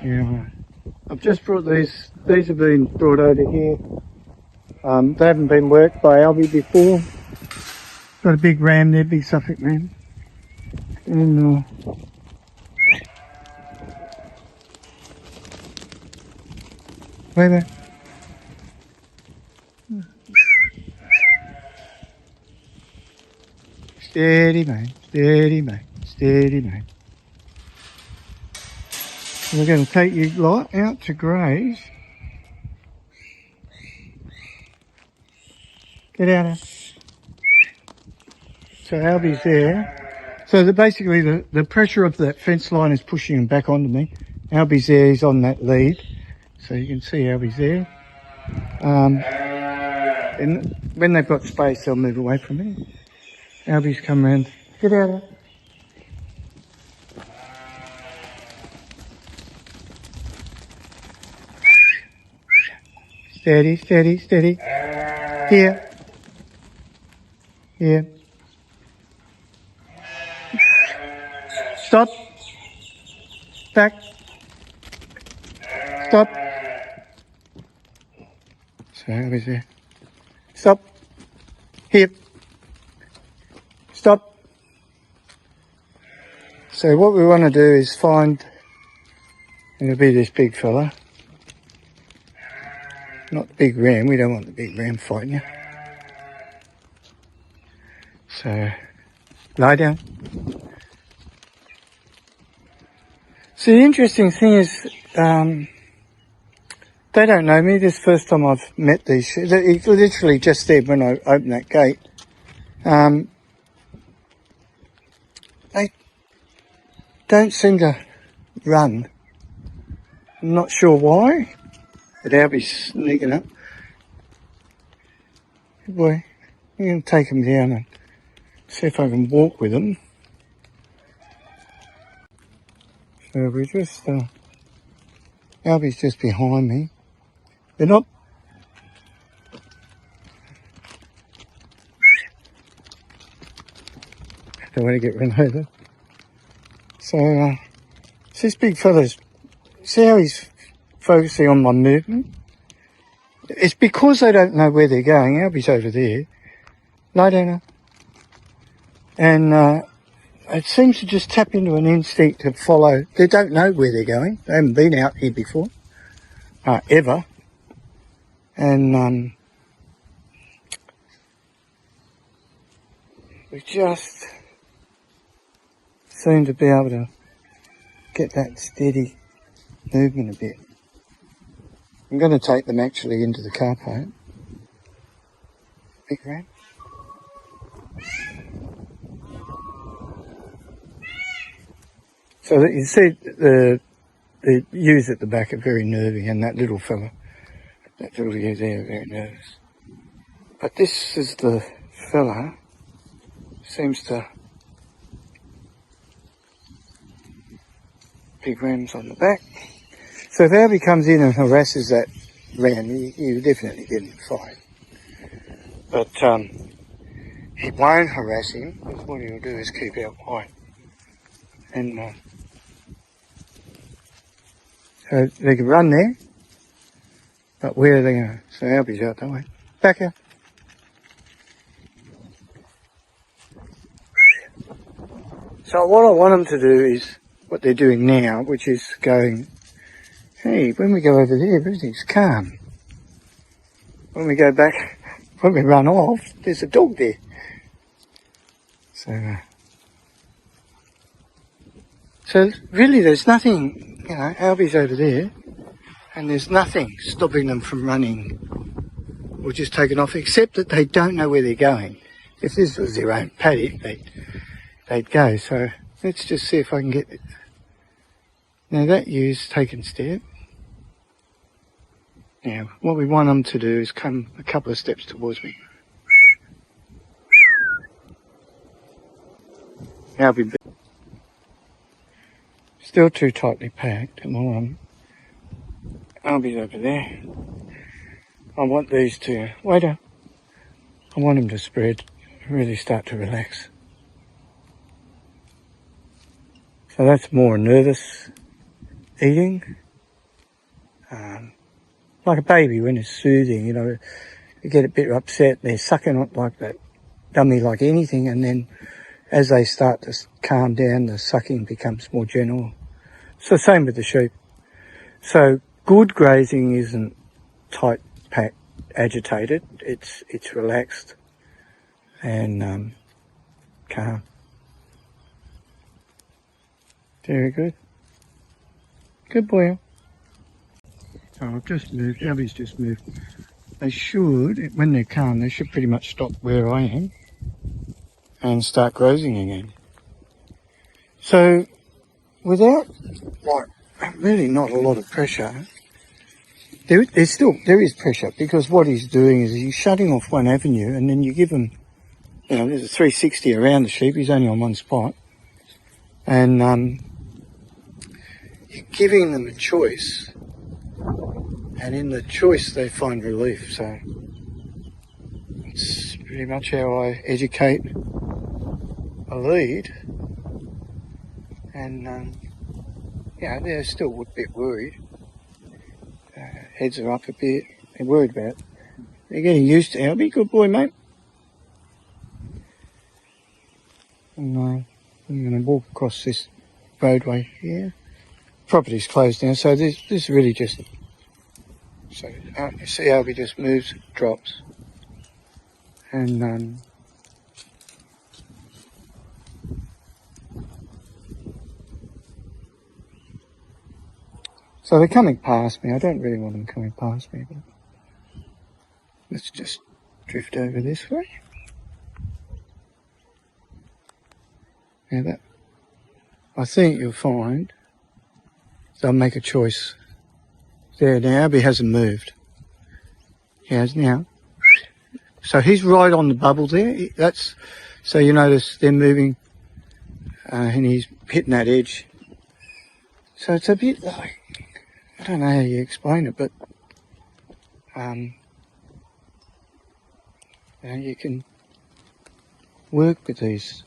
Yeah, I've just brought these have been brought over here. They haven't been worked by Albie before. Got a big ram there, big Suffolk ram. And where they? Steady mate, steady mate, steady mate. We're going to take you lot out to graze. Get out of. So Albie's there. So basically the pressure of that fence line is pushing him back onto me. Albie's there, he's on that lead. So you can see Albie's there. And when they've got space, they'll move away from me. Albie's come round. Get out of. Steady, steady, steady. Here. Here. Stop. Back. Stop. So Albie's there. Stop. Here. Stop. So what we want to do is find, it'll be this big fella. Not the big ram, we don't want the big ram fighting you. So, lie down. So the interesting thing is, they don't know me. This is the first time I've met these. He literally just said when I opened that gate. They don't seem to run. I'm not sure why. But Albie's sneaking up. Good boy. I'm going to take him down and see if I can walk with him. So we just, Albie's just behind me. They're not. Don't want to get run over. So, this big fella's, see how he's focusing on my movement? It's because they don't know where they're going. Albie's over there. Lie down now. And it seems to just tap into an instinct to follow. They don't know where they're going. They haven't been out here before. Ever. And we just seem to be able to get that steady movement a bit. I'm going to take them actually into the car park. Big ram. So that you see the ewes at the back are very nervy, and that little fella, that little ewe there, very nervous. But this is the fella, seems to, big ram's on the back. So if Albie comes in and harasses that ram, you definitely get in a fight. But he won't harass him, because what he'll do is keep out wide. And so they can run there, but where are they going? So Albie's out that way. Back here. So what I want them to do is what they're doing now, which is going, hey, when we go over there, everything's calm. When we go back, when we run off, there's a dog there. So really there's nothing, you know, Albie's over there, and there's nothing stopping them from running or just taking off, except that they don't know where they're going. If this was their own paddock, they'd go. So let's just see if I can get it. Now that ewe's taken step. Now what we want them to do is come a couple of steps towards me. Albie. Still too tightly packed. Come on. Albie's over there. I want these to, wait up. I want them to spread, really start to relax. So that's more nervous eating. like a baby when it's soothing, you know, you get a bit upset, they're sucking on like that dummy like anything, and then as they start to calm down, the sucking becomes more gentle. So same with the sheep. So good grazing isn't tight, packed, agitated. It's relaxed and calm. Very good. Good boy. So I've just moved. Albie's just moved. They should, when they're calm, they should pretty much stop where I am and start grazing again. So without, like, really not a lot of pressure, there is pressure, because what he's doing is he's shutting off one avenue, and then you give him, you know, there's a 360 around the sheep. He's only on one spot, and you're giving them a choice, and in the choice they find relief. So it's pretty much how I educate a lead, and yeah, they're still a bit worried. Heads are up a bit. They're worried about it. They're getting used to Albie. Good boy, mate. And I'm going to walk across this roadway here. Property's closed now, so this really just... So you see Albie just moves, drops. And so they're coming past me. I don't really want them coming past me, but let's just drift over this way. Now that, I think you'll find they'll make a choice. There, now Albie hasn't moved. He has now. So he's right on the bubble there. That's, so you notice they're moving, and he's hitting that edge. So it's a bit like, I don't know how you explain it, but you know, you can work with these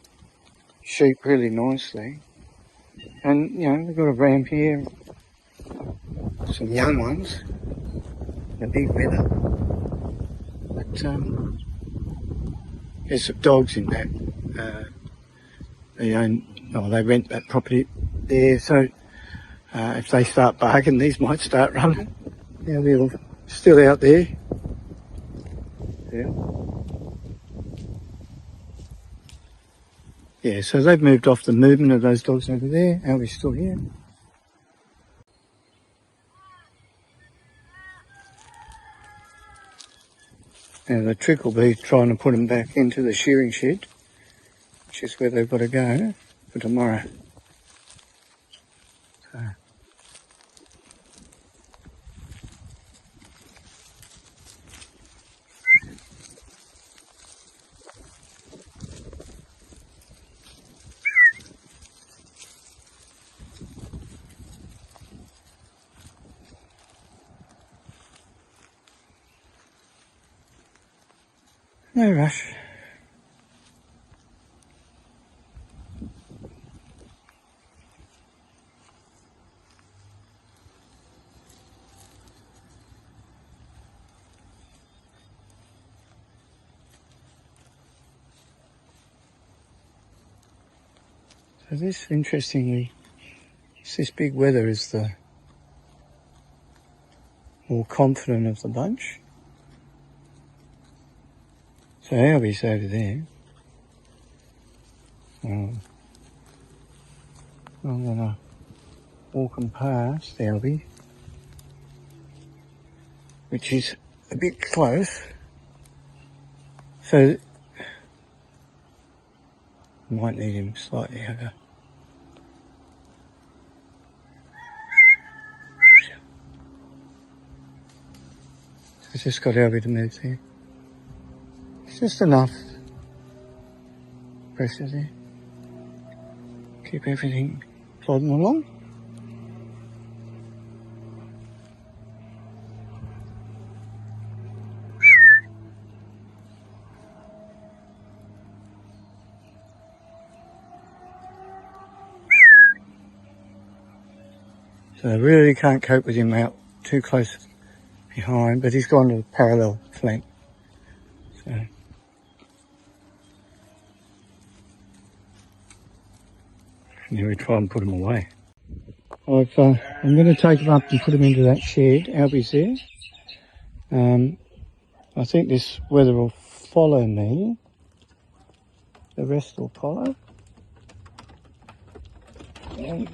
sheep really nicely. And you know, we've got a ramp here, some young ones, a big weather. But there's some dogs in that. They rent that property there, so if they start barking, these might start running. Yeah, they're still out there. Yeah. Yeah, so they've moved off the movement of those dogs over there. Albie's still here. Now the trick will be trying to put them back into the shearing shed, which is where they've got to go for tomorrow. So. No rush. So this, interestingly, this big wether is the more confident of the bunch. So Albie's over there. I'm going to walk him past Albie, which is a bit close. So I might need him slightly over. So it's just got Albie to move there. It's just enough pressure there. Keep everything plodding along. So I really can't cope with him out too close behind, but he's gone to the parallel flank. So. Now we try and put him away. I'm going to take him up and put him into that shed. Albie's there. I think this weather will follow me. The rest will follow. And,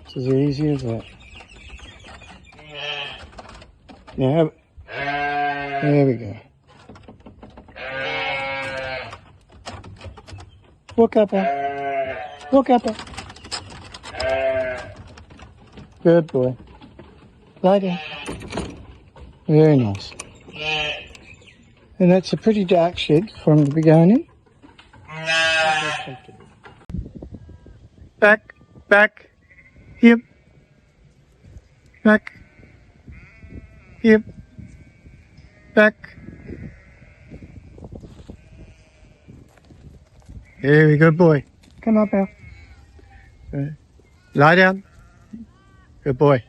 it's as easy as that. Now, there we go. Walk up, Al. Walk up, Al. Good boy. Lie down. Very nice. And that's a pretty dark shed for him to be going in. Back, back, yep. Back, yep. Back. Very good boy. Come up, Al. Lie down. Good boy.